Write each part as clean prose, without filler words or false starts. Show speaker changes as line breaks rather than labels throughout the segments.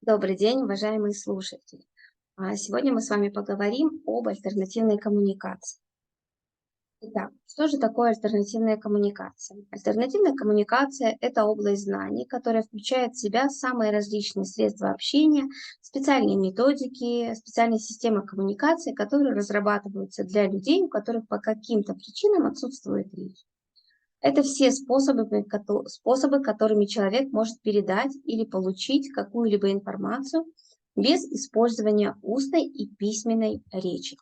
Добрый день, уважаемые слушатели. Сегодня мы с вами поговорим об альтернативной коммуникации. Итак, что же такое альтернативная коммуникация? Альтернативная коммуникация – это область знаний, которая включает в себя самые различные средства общения, специальные методики, специальные системы коммуникации, которые разрабатываются для людей, у которых по каким-то причинам отсутствует речь. Это все способы, которыми человек может передать или получить какую-либо информацию без использования устной и письменной речи.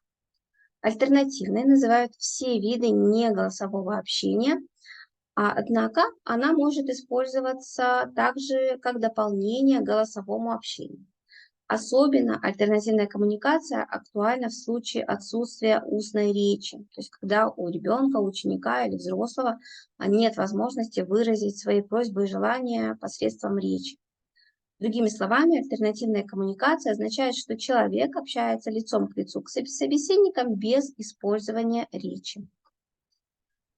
Альтернативной называют все виды неголосового общения, однако она может использоваться также как дополнение к голосовому общению. Особенно альтернативная коммуникация актуальна в случае отсутствия устной речи, то есть когда у ребенка, ученика или взрослого нет возможности выразить свои просьбы и желания посредством речи. Другими словами, альтернативная коммуникация означает, что человек общается лицом к лицу с собеседником без использования речи.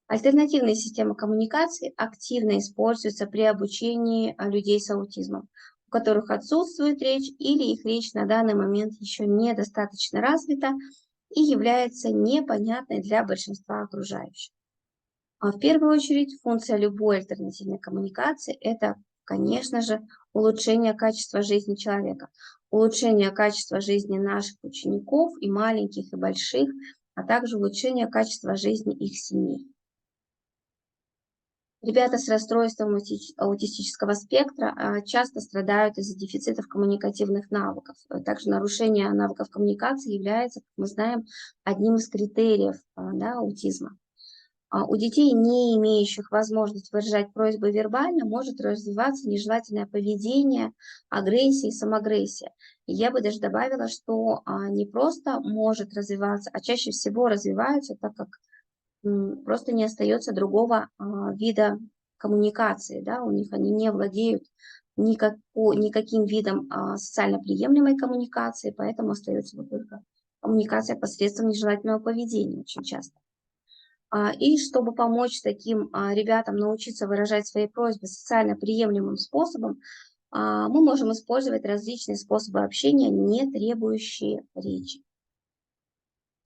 Альтернативные системы коммуникации активно используются при обучении людей с аутизмом, у которых отсутствует речь или их речь на данный момент еще недостаточно развита и является непонятной для большинства окружающих. В первую очередь, функция любой альтернативной коммуникации – это, конечно же, улучшение качества жизни человека, улучшение качества жизни наших учеников, и маленьких, и больших, а также улучшение качества жизни их семей. Ребята с расстройством аутистического спектра часто страдают из-за дефицитов коммуникативных навыков. Также нарушение навыков коммуникации является, как мы знаем, одним из критериев аутизма. У детей, не имеющих возможность выражать просьбы вербально, может развиваться нежелательное поведение, агрессия и самоагрессия. И я бы даже добавила, что не просто может развиваться, а чаще всего развиваются, так как просто не остается другого вида коммуникации, да, у них они не владеют никаким видом социально приемлемой коммуникации, поэтому остается вот только коммуникация посредством нежелательного поведения очень часто. И чтобы помочь таким ребятам научиться выражать свои просьбы социально приемлемым способом, мы можем использовать различные способы общения, не требующие речи.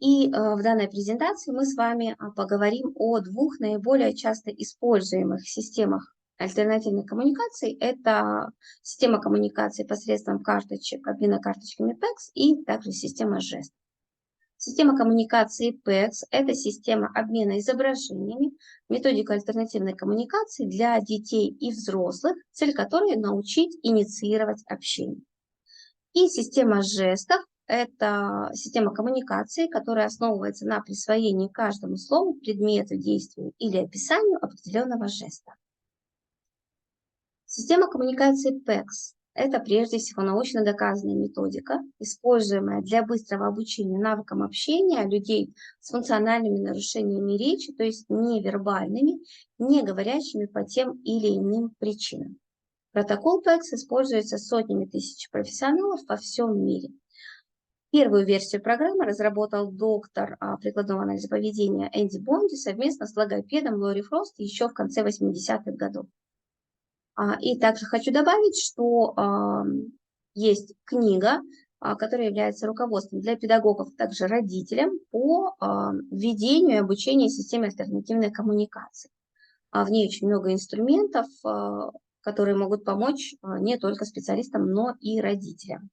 И в данной презентации мы с вами поговорим о двух наиболее часто используемых системах альтернативной коммуникации. Это система коммуникации посредством карточек, обмена карточками PECS и также система жестов. Система коммуникации PECS – это система обмена изображениями, методика альтернативной коммуникации для детей и взрослых, цель которой – научить инициировать общение. И система жестов – это система коммуникации, которая основывается на присвоении каждому слову, предмету, действию или описанию определенного жеста. Система коммуникации PECS – это прежде всего научно доказанная методика, используемая для быстрого обучения навыкам общения людей с функциональными нарушениями речи, то есть невербальными, не говорящими по тем или иным причинам. Протокол PECS используется сотнями тысяч профессионалов во всем мире. Первую версию программы разработал доктор прикладного анализа поведения Энди Бонди совместно с логопедом Лори Фрост еще в конце 80-х годов. И также хочу добавить, что есть книга, которая является руководством для педагогов, а также родителям по введению и обучению системе альтернативной коммуникации. В ней очень много инструментов, которые могут помочь не только специалистам, но и родителям.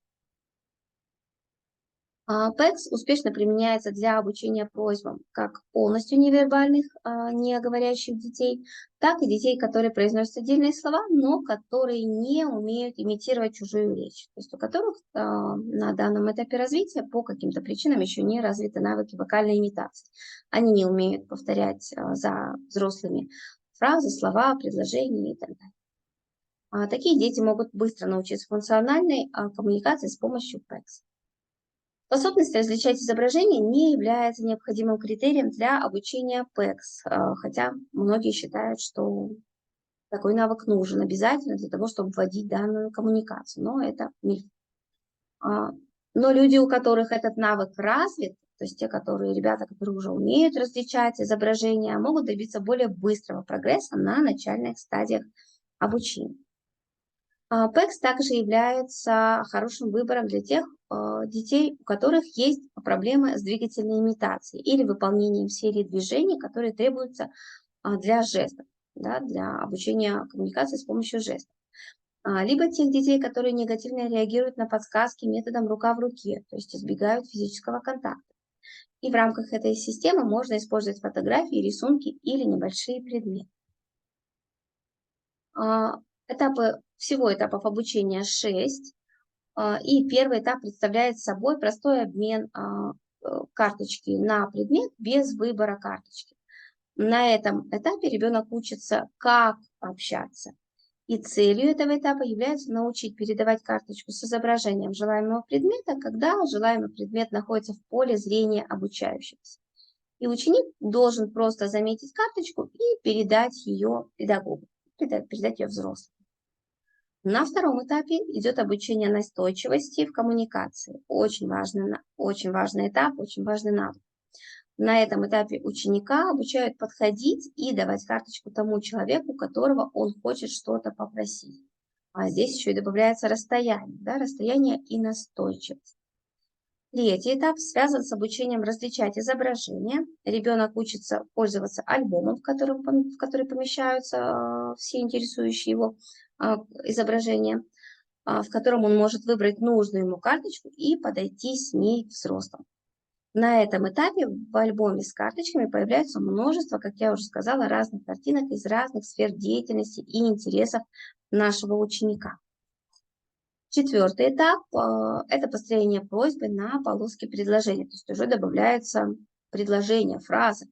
PECS успешно применяется для обучения просьбам как полностью невербальных, не говорящих детей, так и детей, которые произносят отдельные слова, но которые не умеют имитировать чужую речь, то есть у которых на данном этапе развития по каким-то причинам еще не развиты навыки вокальной имитации. Они не умеют повторять за взрослыми фразы, слова, предложения и так далее. Такие дети могут быстро научиться функциональной коммуникации с помощью PECS. Способность различать изображения не является необходимым критерием для обучения PECS, хотя многие считают, что такой навык нужен обязательно для того, чтобы вводить данную коммуникацию, но это миф. Но люди, у которых этот навык развит, то есть те, ребята, которые уже умеют различать изображения, могут добиться более быстрого прогресса на начальных стадиях обучения. PECS также является хорошим выбором для тех детей, у которых есть проблемы с двигательной имитацией или выполнением серии движений, которые требуются для жестов, да, для обучения коммуникации с помощью жестов. Либо тех детей, которые негативно реагируют на подсказки методом рука в руке, то есть избегают физического контакта. И в рамках этой системы можно использовать фотографии, рисунки или небольшие предметы. Всего этапов обучения 6. И первый этап представляет собой простой обмен карточки на предмет без выбора карточки. На этом этапе ребенок учится, как общаться. И целью этого этапа является научить передавать карточку с изображением желаемого предмета, когда желаемый предмет находится в поле зрения обучающегося. И ученик должен просто заметить карточку и передать ее педагогу, передать ее взрослому. На втором этапе идет обучение настойчивости в коммуникации. Очень важный этап, очень важный навык. На этом этапе ученика обучают подходить и давать карточку тому человеку, которого он хочет что-то попросить. А здесь еще и добавляется расстояние, да, расстояние и настойчивость. Третий этап связан с обучением различать изображения. Ребенок учится пользоваться альбомом, в который помещаются все интересующие его изображения, в котором он может выбрать нужную ему карточку и подойти с ней к взрослым. На этом этапе в альбоме с карточками появляется множество, как я уже сказала, разных картинок из разных сфер деятельности и интересов нашего ученика. Четвертый этап – это построение просьбы на полоске предложения. То есть уже добавляется предложение, фраза.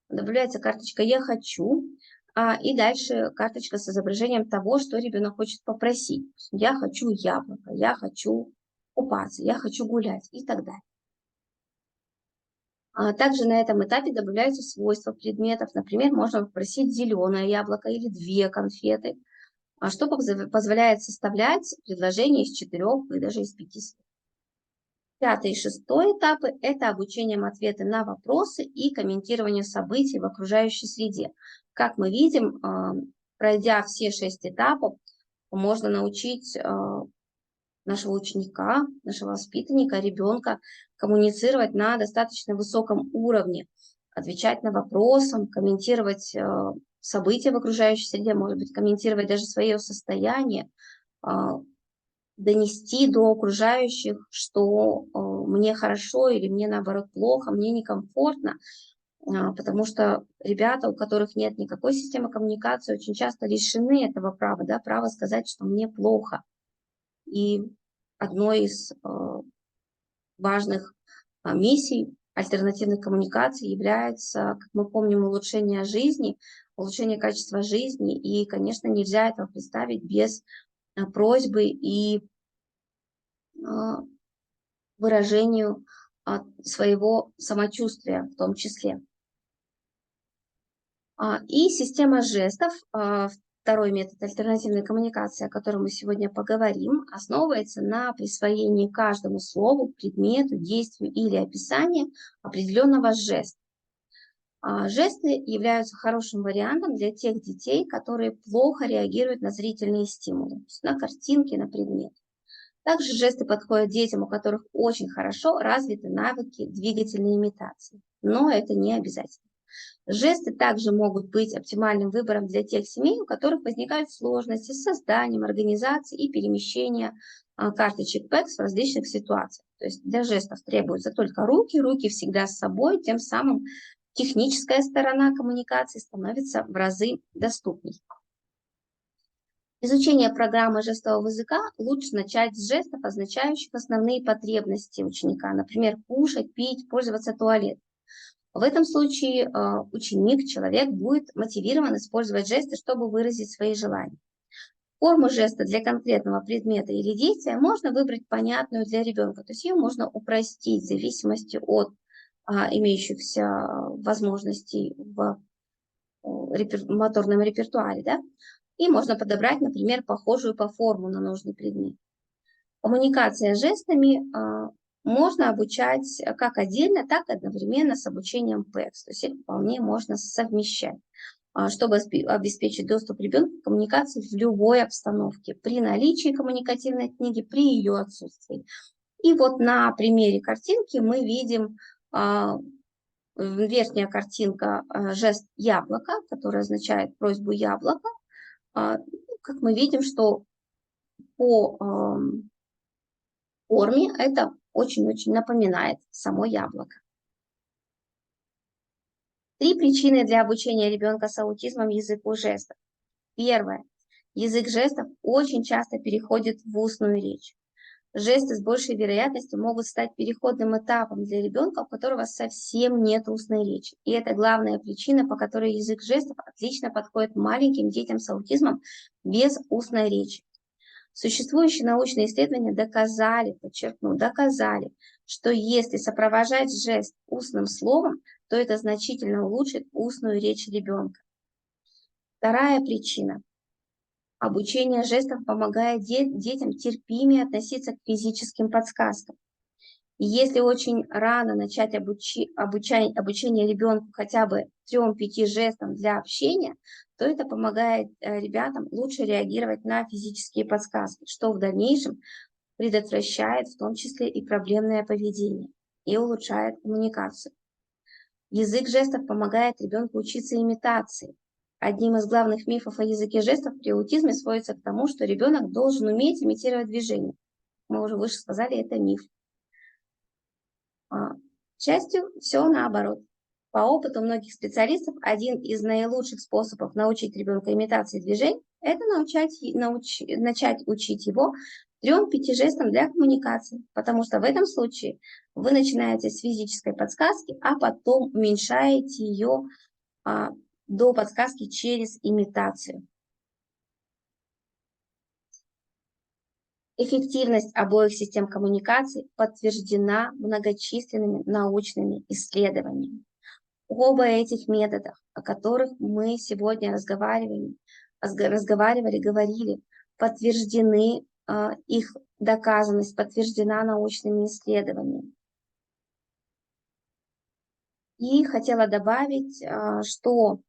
Добавляется карточка «Я хочу», и дальше карточка с изображением того, что ребенок хочет попросить. Я хочу яблоко, я хочу купаться, я хочу гулять и так далее. Также на этом этапе добавляются свойства предметов. Например, можно попросить зеленое яблоко или 2 конфеты, что позволяет составлять предложение из 4 и даже из 5 слов. 5 и 6 этапы – это обучением ответы на вопросы и комментирование событий в окружающей среде. Как мы видим, пройдя все 6 этапов, можно научить нашего ученика, нашего воспитанника, ребенка коммуницировать на достаточно высоком уровне, отвечать на вопросы, комментировать события в окружающей среде, может быть, комментировать даже свое состояние, донести до окружающих, что мне хорошо или мне наоборот плохо, мне некомфортно, потому что ребята, у которых нет никакой системы коммуникации, очень часто лишены этого права, да, права сказать, что мне плохо. И одной из важных миссий альтернативных коммуникаций является, как мы помним, улучшение жизни, улучшение качества жизни. И, конечно, нельзя этого представить без просьбы и выражению своего самочувствия в том числе. И система жестов, второй метод альтернативной коммуникации, о котором мы сегодня поговорим, основывается на присвоении каждому слову, предмету, действию или описанию определенного жеста. Жесты являются хорошим вариантом для тех детей, которые плохо реагируют на зрительные стимулы, то есть на картинки, на предметы. Также жесты подходят детям, у которых очень хорошо развиты навыки двигательной имитации, но это не обязательно. Жесты также могут быть оптимальным выбором для тех семей, у которых возникают сложности с созданием, организацией и перемещением карточек PECS в различных ситуациях. То есть для жестов требуются только руки, руки всегда с собой, тем самым техническая сторона коммуникации становится в разы доступней. Изучение программы жестового языка лучше начать с жестов, означающих основные потребности ученика, например, кушать, пить, пользоваться туалетом. В этом случае ученик, человек будет мотивирован использовать жесты, чтобы выразить свои желания. Форму жеста для конкретного предмета или действия можно выбрать понятную для ребенка, то есть ее можно упростить в зависимости от имеющихся возможностей в моторном репертуаре, да? И можно подобрать, например, похожую по форму на нужный предмет. Коммуникация жестами можно обучать как отдельно, так и одновременно с обучением PECS. То есть их вполне можно совмещать. чтобы обеспечить доступ ребенка к коммуникации в любой обстановке, при наличии коммуникативной книги, при ее отсутствии. И вот на примере картинки мы видим верхняя картинка жест яблока, который означает просьбу яблока. Как мы видим, что по форме это очень-очень напоминает само яблоко. 3 причины для обучения ребенка с аутизмом языку жестов. Первое. Язык жестов очень часто переходит в устную речь. Жесты с большей вероятностью могут стать переходным этапом для ребенка, у которого совсем нет устной речи. И это главная причина, по которой язык жестов отлично подходит маленьким детям с аутизмом без устной речи. Существующие научные исследования доказали, подчеркну, доказали, что если сопровождать жест устным словом, то это значительно улучшит устную речь ребенка. Вторая причина. Обучение жестом помогает детям терпимее относиться к физическим подсказкам. И если очень рано начать обучение ребенку хотя бы 3-5 жестам для общения, то это помогает ребятам лучше реагировать на физические подсказки, что в дальнейшем предотвращает в том числе и проблемное поведение и улучшает коммуникацию. Язык жестов помогает ребенку учиться имитации. Одним из главных мифов о языке жестов при аутизме сводится к тому, что ребенок должен уметь имитировать движения. Мы уже выше сказали, это миф. К счастью, все наоборот. По опыту многих специалистов, один из наилучших способов научить ребенка имитации движений – это начать учить его 3-5 жестам для коммуникации, потому что в этом случае вы начинаете с физической подсказки, а потом уменьшаете ее до подсказки через имитацию. Эффективность обоих систем коммуникации подтверждена многочисленными научными исследованиями. Оба этих метода, о которых мы сегодня говорили, подтверждены, их доказанность подтверждена научными исследованиями. И хотела добавить, что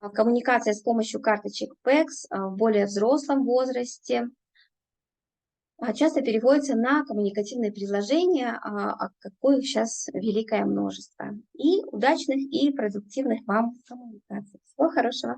коммуникация с помощью карточек PECS в более взрослом возрасте часто переводится на коммуникативные предложения, каких сейчас великое множество. И удачных и продуктивных вам коммуникаций. Всего хорошего!